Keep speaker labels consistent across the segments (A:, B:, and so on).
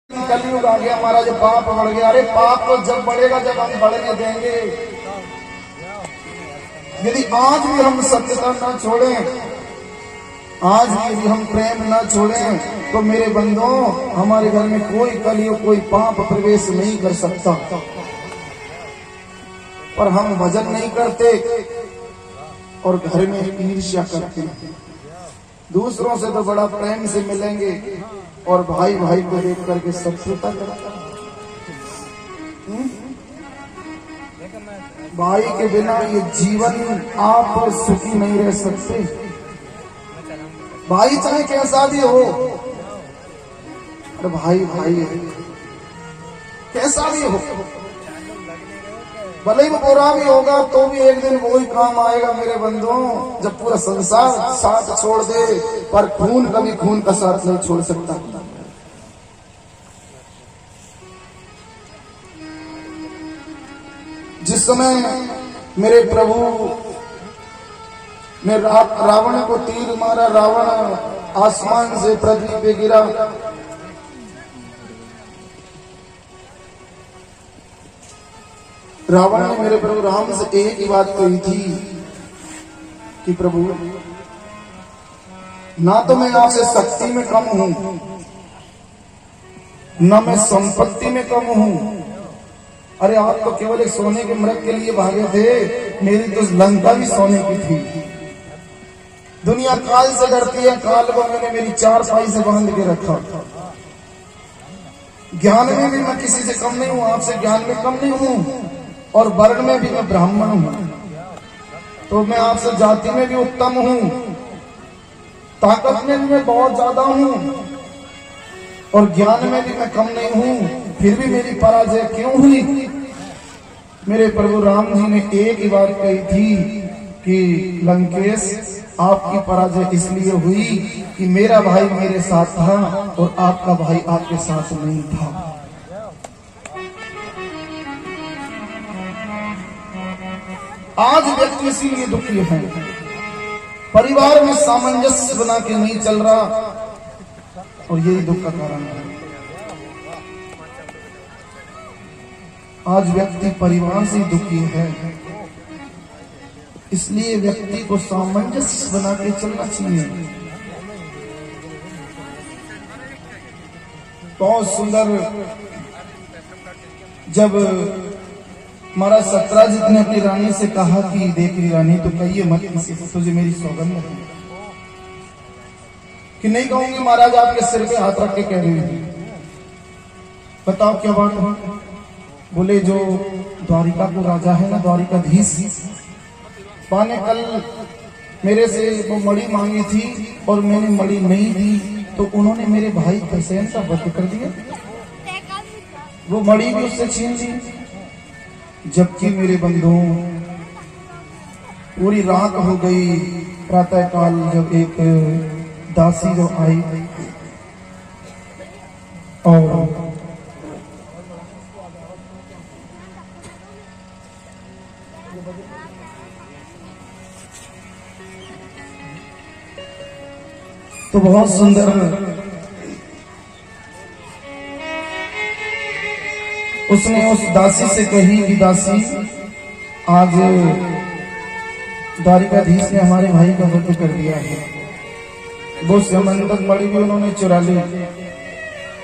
A: कलयुग आ गया महाराज, पाप बढ़ गया। अरे पाप तो जब बढ़ेगा जब हम बढ़ने देंगे। यदि आज भी हम सत्यता न छोड़ें, आज भी यदि हम प्रेम न छोड़ें, तो मेरे बंधुओं हमारे घर में कोई कलयुग कोई पाप प्रवेश नहीं कर सकता। पर हम भजन नहीं करते और घर में ईर्ष्या करते हैं। दूसरों से तो बड़ा प्रेम से मिलेंगे और भाई भाई को देख करके शत्रुता करता है। भाई के बिना ये जीवन आप सुखी नहीं रह सकते। भाई चाहे कैसा भी हो, अरे भाई भाई है, कैसा भी हो, भले ही वो बुरा भी होगा तो भी एक दिन वो ही काम आएगा मेरे बंधुओं। जब पूरा संसार साथ छोड़ दे, पर खून कभी खून का साथ नहीं छोड़ सकता। जिस समय मेरे प्रभु ने रावण को तीर मारा, रावण आसमान से पृथ्वी पे गिरा, रावण ने मेरे प्रभु राम से एक ही बात कही थी कि प्रभु ना तो मैं आपसे शक्ति में कम हूं, ना मैं संपत्ति में कम हूं। अरे आप तो केवल एक सोने के मृग के लिए भागे थे, मेरी तो लंका भी सोने की थी। दुनिया काल से डरती है, काल को मैंने मेरी चारपाई से बांध के रखा। ज्ञान में भी मैं किसी से कम नहीं हूं, आपसे ज्ञान में कम नहीं हूं, और वर्ण में भी मैं ब्राह्मण हूं, तो मैं आपसे जाति में भी उत्तम हूं, ताकत में भी मैं बहुत ज्यादा हूं, और ज्ञान में भी मैं कम नहीं हूं। फिर भी मेरी पराजय क्यों हुई? मेरे प्रभु राम जी ने एक ही बात कही थी कि लंकेश आपकी पराजय इसलिए हुई कि मेरा भाई मेरे साथ था और आपका भाई आपके साथ नहीं था। आज व्यक्ति इसीलिए दुखी है, परिवार में सामंजस्य बना के नहीं चल रहा, और यही दुख का कारण है। आज व्यक्ति परिवार से दुखी है, इसलिए व्यक्ति को सामंजस्य बना के चलना चाहिए। बहुत सुंदर, जब महाराज सतराजित ने अपनी रानी से कहा कि देख ली रानी, तो कहिए मत किसी को, तुझे मेरी सौगंध है कि नहीं कहूंगी। महाराज आपके सिर पे हाथ रख के कह रही हूं, बताओ क्या बात है? बोले जो द्वारिका को राजा है ना, द्वारिकाधीश, पाने कल मेरे से वो मणि मांगी थी और मैंने मणि नहीं दी, तो उन्होंने मेरे भाई हुसैन का वध कर दिया, वो मणि भी उससे छीन ली। जबकि मेरे बंधुओं पूरी रात हो गई, प्रातः काल जब एक दासी जो आई और तो बहुत सुंदर उसने उस दासी से कही कि दासी, आज द्वारिकाधीश ने हमारे भाई का वध कर दिया है। वो समंदक मणि भी उन्होंने चुरा ली।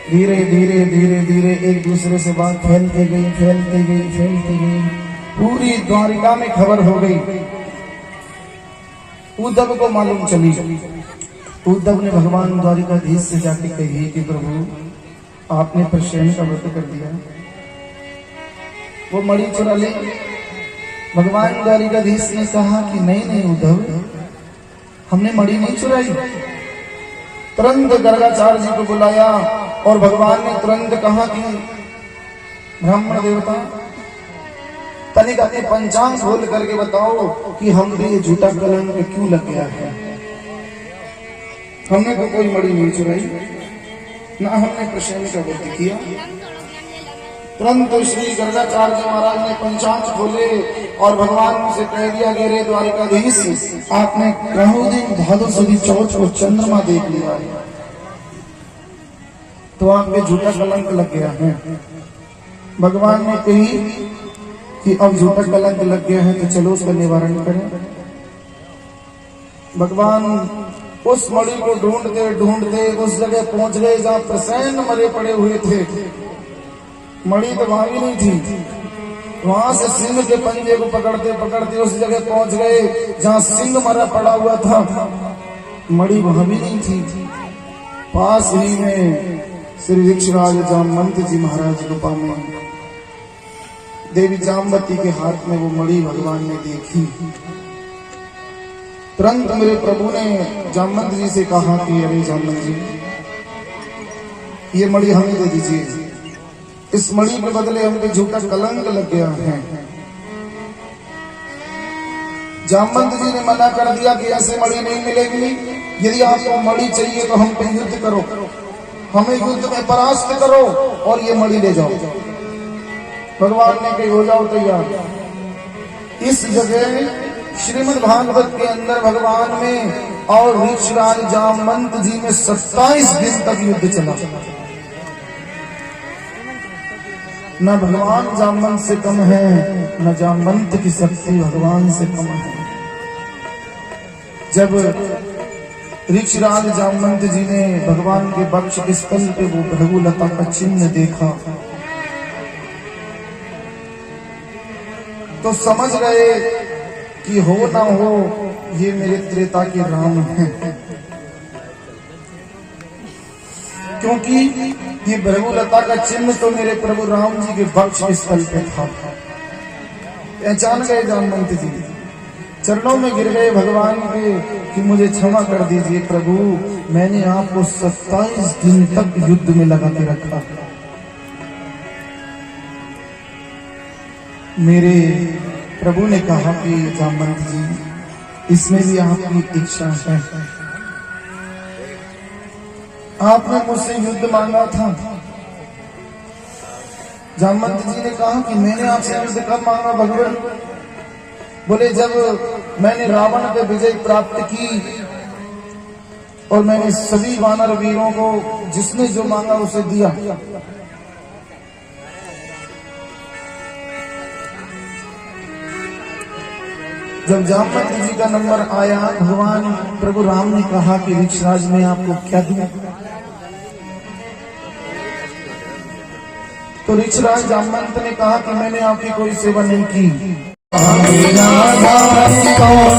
A: धीरे धीरे धीरे धीरे एक दूसरे से बात फैलती गई, फैलती गई, फैलती गई, पूरी द्वारिका में खबर हो गई। उद्धव को मालूम चली। उद्धव ने भगवान द्वारिकाधीश से जाके कही कि प्रभु आपने प्रसेन का वध कर दिया, वो मणि चुरा ले। भगवान द्वारिकाधीश ने कहा कि नहीं नहीं उद्धव, हमने मणि नहीं चुराई। तुरंत गर्गाचार्य जी को बुलाया और भगवान ने तुरंत कहा कि ब्राह्मण देवता तनिक अपने पंचांग खोल करके बताओ कि हमने ये झूठा कलंक क्यों लग गया है। हमने तो कोई मणि नहीं चुराई, ना हमने प्रसेन का वध किया। तुरंत श्री गर्गाचार्य महाराज ने पंचांग खोले और भगवान से कह दिया कि रे द्वारिकाधीश, आपने ग्रहोदय भादो सुदी चौथ को चंद्रमा देख लिया है, तो आप पे झूठा कलंक लग गया है। भगवान ने कही कि अब झूठा कलंक लग गया है तो चलो उसका निवारण करें। भगवान उस मणि को ढूंढते ढूंढते उस जगह पहुंच गए जहां प्रसन्न मरे पड़े हुए थे। मणि तो वहां भी नहीं थी। वहां से सिंह के पंजे को पकड़ते पकड़ते उस जगह पहुंच गए जहां सिंह मरा पड़ा हुआ था। मणि वहां भी नहीं थी। पास ही में श्री ऋक्षराज जामवंत जी महाराज को पामे देवी जामवती के हाथ में वो मणि भगवान ने देखी। तुरंत मेरे प्रभु ने जामवंत जी से कहा कि अरे जामवंत जी, ये मणि हमें दे दीजिए। इस मणि के बदले हम पे झूठा कलंक लग गया है। जामवंत जी ने मना कर दिया कि ऐसे मणि नहीं मिलेगी। यदि आपको मणि चाहिए तो हम पे युद्ध करो, हमें युद्ध में परास्त करो और ये मणि ले जाओ। भगवान ने कही हो जाओ तैयार। इस जगह श्रीमद् भागवत के अंदर भगवान में और ऋक्षराज जामवंत जी में 27 दिन तक युद्ध चला। न भगवान जामवंत से कम है, न जामवंत की शक्ति भगवान से कम है। जब ऋक्षराज जामवंत जी ने भगवान के वक्ष स्थल पे वो भृगुलता का चिन्ह देखा तो समझ गए कि हो ना हो ये मेरे त्रेता के राम हैं, क्योंकि ये भृगुलता का चिन्ह तो मेरे प्रभु राम जी के वक्ष स्थल पे था। पहचान गए जामवंत जी, चरणों में गिर गए भगवान के कि मुझे क्षमा कर दीजिए प्रभु, मैंने आपको 27 दिन तक युद्ध में लगा के रखा। मेरे प्रभु ने कहा कि जामवंत जी, इसमें भी आपकी इच्छा है। आपने मुझसे युद्ध मांगा था। जामवंत जी ने कहा कि मैंने आपसे युद्ध कब मांगा भगवान? बोले जब मैंने रावण पे विजय प्राप्त की और मैंने सभी वानर वीरों को जिसने जो मांगा उसे दिया। जब जामवंत जी का नंबर आया, भगवान प्रभु राम ने कहा कि ऋक्षराज में आपको क्या दूं? तो ऋक्षराज जामवंत ने कहा कि मैंने आपकी कोई सेवा नहीं की।
B: राधा की कौन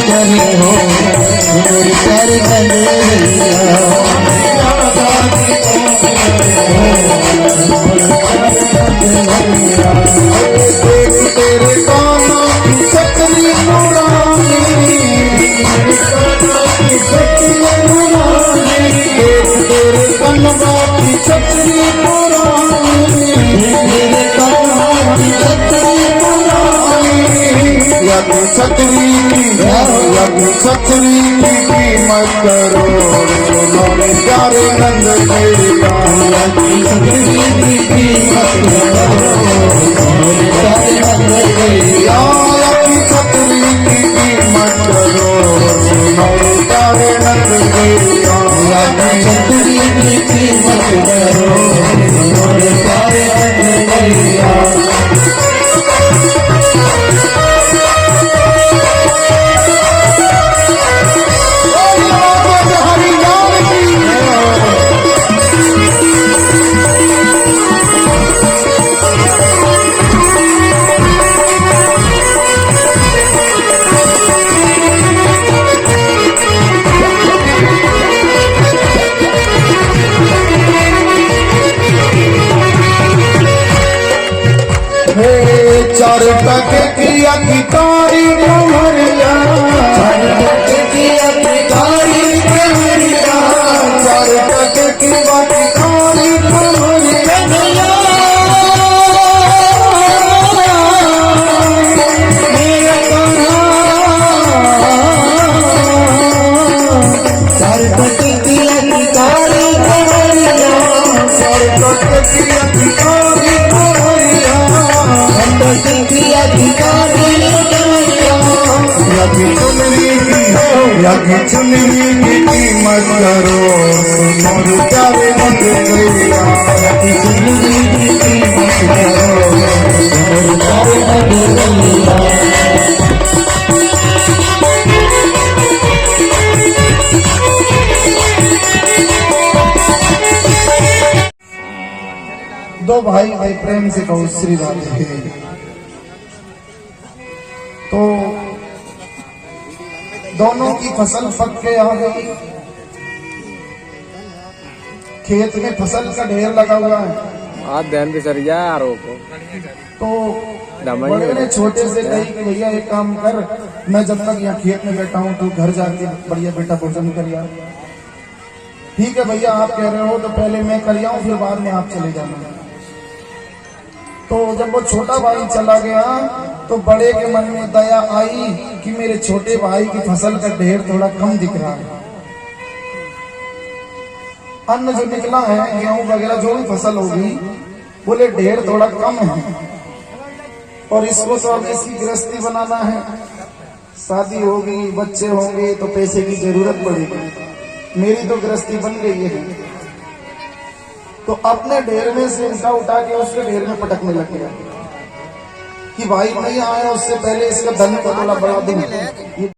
B: करे हो कर
A: तेरे कानों की सकली नुरानी, तेरे कन्नों की सकली नुरानी, तेरे कानों की सकली नुरानी, यज्ञ छतरी की मत करो तुम्हारे प्यारे नंद भैया
B: की सतरी की मत करो प्यारे नंद भैया
A: की छतरी की कीमत करो तुम्हारे प्यारे नंद भैया
B: की सतरी की मत करो प्यारे नंद भैया
A: चार टके की अधिकारी कमरिया
B: चार टके की अधिकारी कमरिया
A: चार टके की अधिकारी कमरिया
B: मेरा चार टके की अधिकारी कमरिया
A: चार टके की अधिकारी कमरिया
B: की अधिकारी
A: चुनरी की कीमत करो मोर प्यारे नंद भैया
B: चुनरी की कीमत करो प्यारे नंद भैया
A: दो भाई भाई प्रेम से कहो श्री राधे। तो दोनों की फसल पक के आ गई, खेत में फसल का ढेर लगा हुआ है।
C: आज ध्यान पे सरिया यारों को
A: तो बड़े ने छोटे से कही कि भैया एक काम कर, मैं जब तक यहाँ खेत में बैठा हूँ तो घर जाके बढ़िया बेटा भोजन कर यार। ठीक है भैया आप कह रहे हो तो पहले मैं कर आऊं फिर बाद में आप चले जाना। तो जब वो छोटा भाई चला गया तो बड़े के मन में दया आई कि मेरे छोटे भाई की फसल का ढेर थोड़ा कम दिख रहा है। अन्न जो निकला है गेहूं वगैरह जो भी फसल होगी बोले ढेर थोड़ा कम है और इसको तो अब इसकी गृहस्थी बनाना है, शादी होगी बच्चे होंगे तो पैसे की जरूरत पड़ेगी। मेरी तो गृहस्थी बन गई है। तो अपने ढेर में से इंसा उठा के उसके ढेर में पटकने लग गया कि भाई नहीं आया उससे पहले इसका धन को थोड़ा बढ़ा दूं।